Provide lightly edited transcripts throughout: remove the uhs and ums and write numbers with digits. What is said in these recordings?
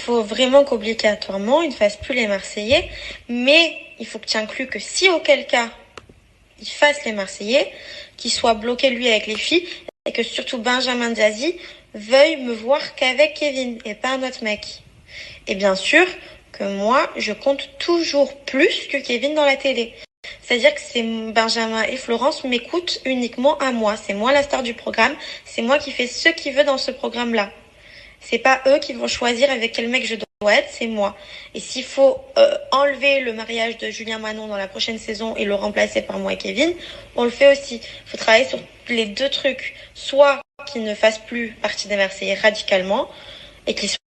faut vraiment qu'obligatoirement, il ne fasse plus les Marseillais, mais il faut que tu inclues que si auquel cas, il fasse les Marseillais, qu'il soit bloqué lui avec les filles, et que surtout Benjamin Diazy veuille me voir qu'avec Kevin, et pas un autre mec. Et bien sûr que moi, je compte toujours plus que Kevin dans la télé. C'est-à-dire que c'est Benjamin et Florence m'écoutent uniquement à moi. C'est moi la star du programme, c'est moi qui fais ce qu'il veut dans ce programme-là. C'est pas eux qui vont choisir avec quel mec je dois être, c'est moi. Et s'il faut enlever le mariage de Julien Manon dans la prochaine saison et le remplacer par moi et Kevin, on le fait aussi. Il faut travailler sur les deux trucs. Soit qu'ils ne fassent plus partie des Marseillais radicalement et qu'ils soient...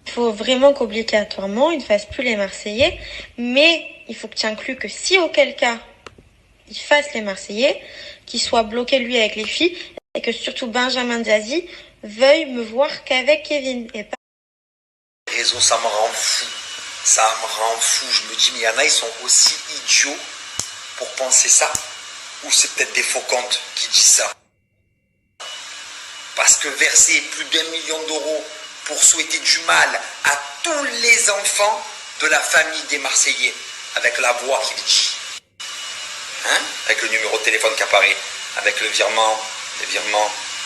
Il faut vraiment qu'obligatoirement, ils ne fassent plus les Marseillais, mais il faut que tu inclues que si auquel cas, il fasse les Marseillais, qu'il soit bloqué lui avec les filles, et que surtout Benjamin Diazy veuille me voir qu'avec Kevin. Et pas... Les réseaux, ça me rend fou. Ça me rend fou. Je me dis, mais il y en a, ils sont aussi idiots pour penser ça. Ou c'est peut-être des faux comptes qui disent ça. Parce que verser plus d'1 million d'euros pour souhaiter du mal à tous les enfants de la famille des Marseillais, avec la voix qu'il dit. Hein? Avec le numéro de téléphone qui apparaît, avec le virement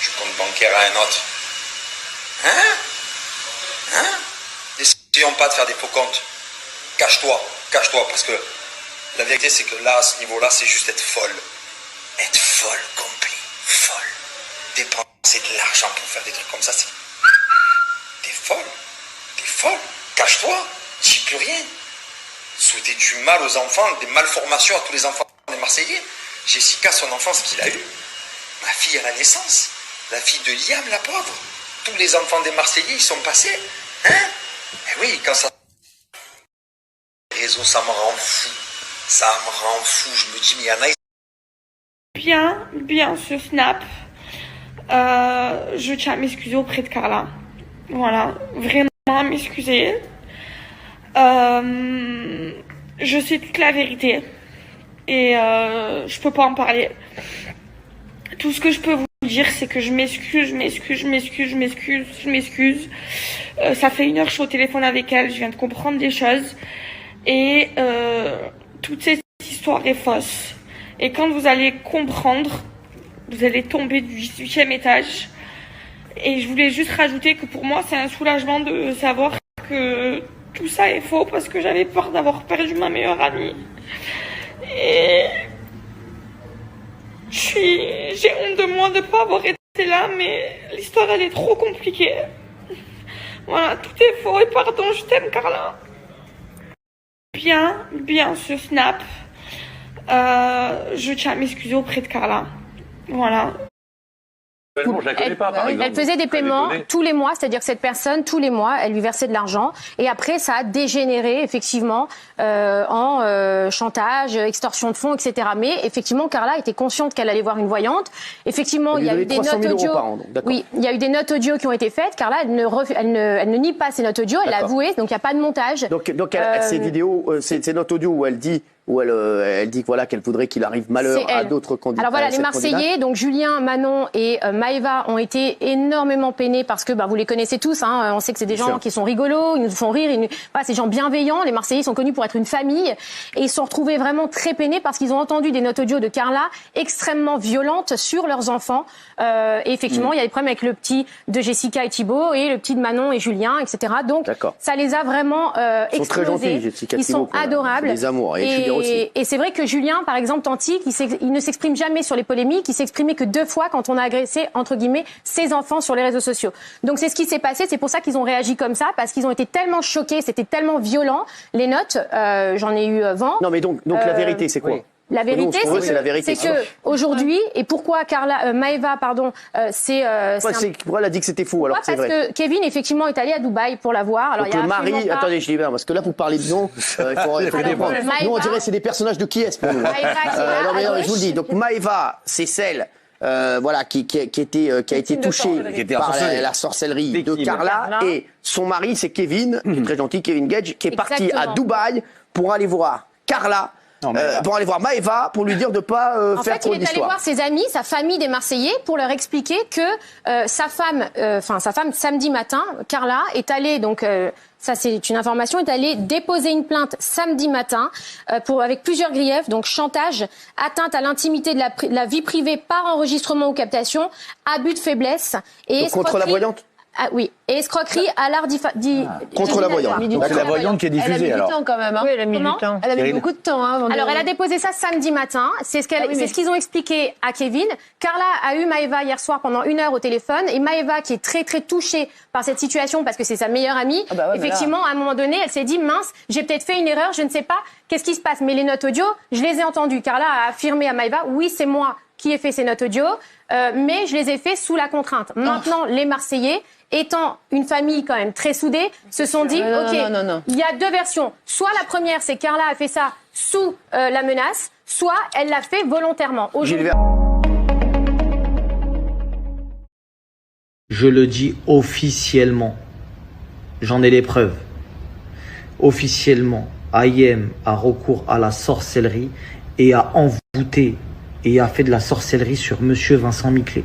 du compte bancaire à un autre. N'essayons pas de faire des faux comptes. Cache-toi, parce que la vérité c'est que là, à ce niveau-là, c'est juste être folle. Être folle, compris, folle. Dépenser de l'argent pour faire des trucs comme ça, c'est... T'es folle, cache-toi, dis plus rien. Souhaiter du mal aux enfants, des malformations à tous les enfants des Marseillais. Jessica, son enfance qu'il a eue, ma fille à la naissance, la fille de Liam, la pauvre. Tous les enfants des Marseillais, ils sont passés. Eh oui, quand ça... Les réseaux, ça me rend fou. Ça me rend fou. Je me dis, mais il y en a... Bien sur Snap. Je tiens à m'excuser auprès de Carla. Voilà, vraiment à m'excuser. Je sais toute la vérité. Et je peux pas en parler. Tout ce que je peux vous dire, c'est que je m'excuse. Ça fait 1 heure que je suis au téléphone avec elle, je viens de comprendre des choses. Et toute cette histoire est fausse. Et quand vous allez comprendre, vous allez tomber du 18e étage. Et je voulais juste rajouter que pour moi, c'est un soulagement de savoir que tout ça est faux parce que j'avais peur d'avoir perdu ma meilleure amie. Et j'ai honte de moi de ne pas avoir été là, mais l'histoire, elle est trop compliquée. Voilà, tout est faux et pardon, je t'aime, Carla. Bien sur Snap. Je tiens à m'excuser auprès de Carla. Voilà. Je la connais pas, par exemple. Elle faisait des paiements tous les mois, c'est-à-dire que cette personne, tous les mois, elle lui versait de l'argent. Et après, ça a dégénéré, effectivement, en chantage, extorsion de fonds, etc. Mais effectivement, Carla était consciente qu'elle allait voir une voyante. Effectivement, il y a eu des notes audio. Oui, il y a eu des notes audio qui ont été faites. Carla, elle ne nie pas ces notes audio, elle l'a avoué, donc il n'y a pas de montage. Donc ces vidéos, ces notes audio où elle dit que voilà qu'elle voudrait qu'il arrive malheur à d'autres candidats. Alors voilà, les Marseillais, donc Julien, Manon et Maëva ont été énormément peinés parce que vous les connaissez tous. On sait que c'est des gens qui sont rigolos, ils nous font rire. Voilà, c'est des gens bienveillants. Les Marseillais sont connus pour être une famille et ils se sont retrouvés vraiment très peinés parce qu'ils ont entendu des notes audio de Carla extrêmement violentes sur leurs enfants. Et effectivement, il y a des problèmes avec le petit de Jessica et Thibaut et le petit de Manon et Julien, etc. Donc ça les a vraiment explosés. Ils sont très gentils, Jessica, ils sont adorables. Des amours. Et c'est vrai que Julien, par exemple, Tanti, il ne s'exprime jamais sur les polémiques, il s'est exprimé que 2 fois quand on a agressé, entre guillemets, ses enfants sur les réseaux sociaux. Donc c'est ce qui s'est passé, c'est pour ça qu'ils ont réagi comme ça, parce qu'ils ont été tellement choqués, c'était tellement violent, les notes, j'en ai eu vent. Non mais donc la vérité, c'est quoi? La vérité, c'est que aujourd'hui, et pourquoi Maëva, c'est pourquoi elle a dit que c'était faux alors que c'est vrai? Parce que Kevin, effectivement, est allé à Dubaï pour la voir. Alors, donc le mari, attendez, je dis bien, parce que là, vous parlez de nom, il faut comprendre. Nous, on dirait que c'est des personnages de qui est pour nous. Non, mais je vous le dis. Donc Maëva, c'est celle qui a été touchée par la sorcellerie de Carla, et son mari, c'est Kevin, qui est très gentil, Kevin Gage, qui est parti à Dubaï pour aller voir Carla. pour aller voir Maëva pour lui dire de pas faire trop d'histoire. En fait, il est allé voir ses amis, sa famille des Marseillais, pour leur expliquer que sa femme, samedi matin, Carla, est allée donc. Ça, c'est une information, est allée déposer une plainte samedi matin avec plusieurs griefs, donc chantage, atteinte à l'intimité de la vie privée par enregistrement ou captation, abus de faiblesse et donc, contre la voyante. Ah oui, et escroquerie à l'art contre la voyante. Donc c'est la voyante qui est diffusée alors. Elle a mis du temps quand même. Hein. Oui, elle a mis du temps. Elle a mis beaucoup de temps. Hein, Alors, elle a déposé ça samedi matin. C'est ce qu'ils ont expliqué à Kevin. Carla a eu Maëva hier soir pendant 1 heure au téléphone. Et Maëva, qui est très, très touchée par cette situation parce que c'est sa meilleure amie, effectivement, à un moment donné, elle s'est dit, mince, j'ai peut-être fait une erreur, je ne sais pas, qu'est-ce qui se passe? Mais les notes audio, je les ai entendues. Carla a affirmé à Maëva, oui, c'est moi qui ai fait ces notes audio, mais je les ai fait sous la contrainte. Maintenant, les Marseillais, étant une famille quand même très soudée, se sont dit, il y a 2 versions. Soit la première, c'est Carla a fait ça sous la menace, soit elle l'a fait volontairement. Je le dis officiellement. J'en ai les preuves. Officiellement, IM a recours à la sorcellerie et a envoûté et a fait de la sorcellerie sur monsieur Vincent Miclet.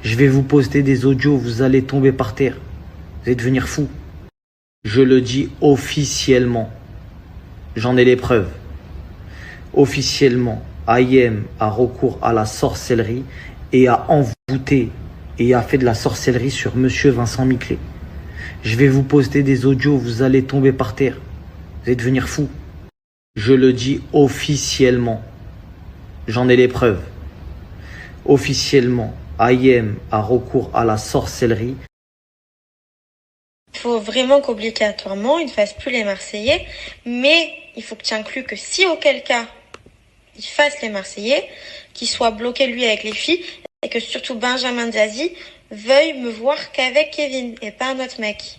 Je vais vous poster des audios, vous allez tomber par terre. Vous allez devenir fou. Je le dis officiellement. J'en ai les preuves. Officiellement, IM a recours à la sorcellerie et a envoûté et a fait de la sorcellerie sur monsieur Vincent Miclet. Je vais vous poster des audios, vous allez tomber par terre. Vous allez devenir fou. Je le dis officiellement. J'en ai les preuves. Officiellement, IM a recours à la sorcellerie. Il faut vraiment qu'obligatoirement, il ne fasse plus les Marseillais, mais il faut que tu inclues que si auquel cas il fasse les Marseillais, qu'il soit bloqué lui avec les filles, et que surtout Benjamin Diazy veuille me voir qu'avec Kevin et pas un autre mec.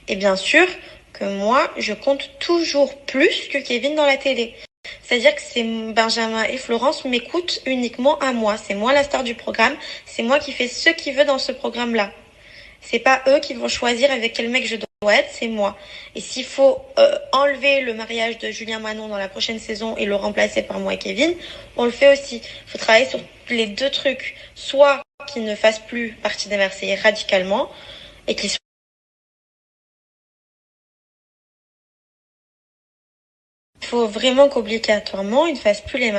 Et bien sûr que moi, je compte toujours plus que Kevin dans la télé. C'est-à-dire que c'est Benjamin et Florence m'écoutent uniquement à moi. C'est moi la star du programme. C'est moi qui fais ce qu'il veut dans ce programme-là. C'est pas eux qui vont choisir avec quel mec je dois être, c'est moi. Et s'il faut enlever le mariage de Julien Manon dans la prochaine saison et le remplacer par moi et Kevin, on le fait aussi. Il faut travailler sur les 2 trucs. Soit qu'ils ne fassent plus partie des Marseillais radicalement et qu'ils soient... Il faut vraiment qu'obligatoirement, il ne fasse plus les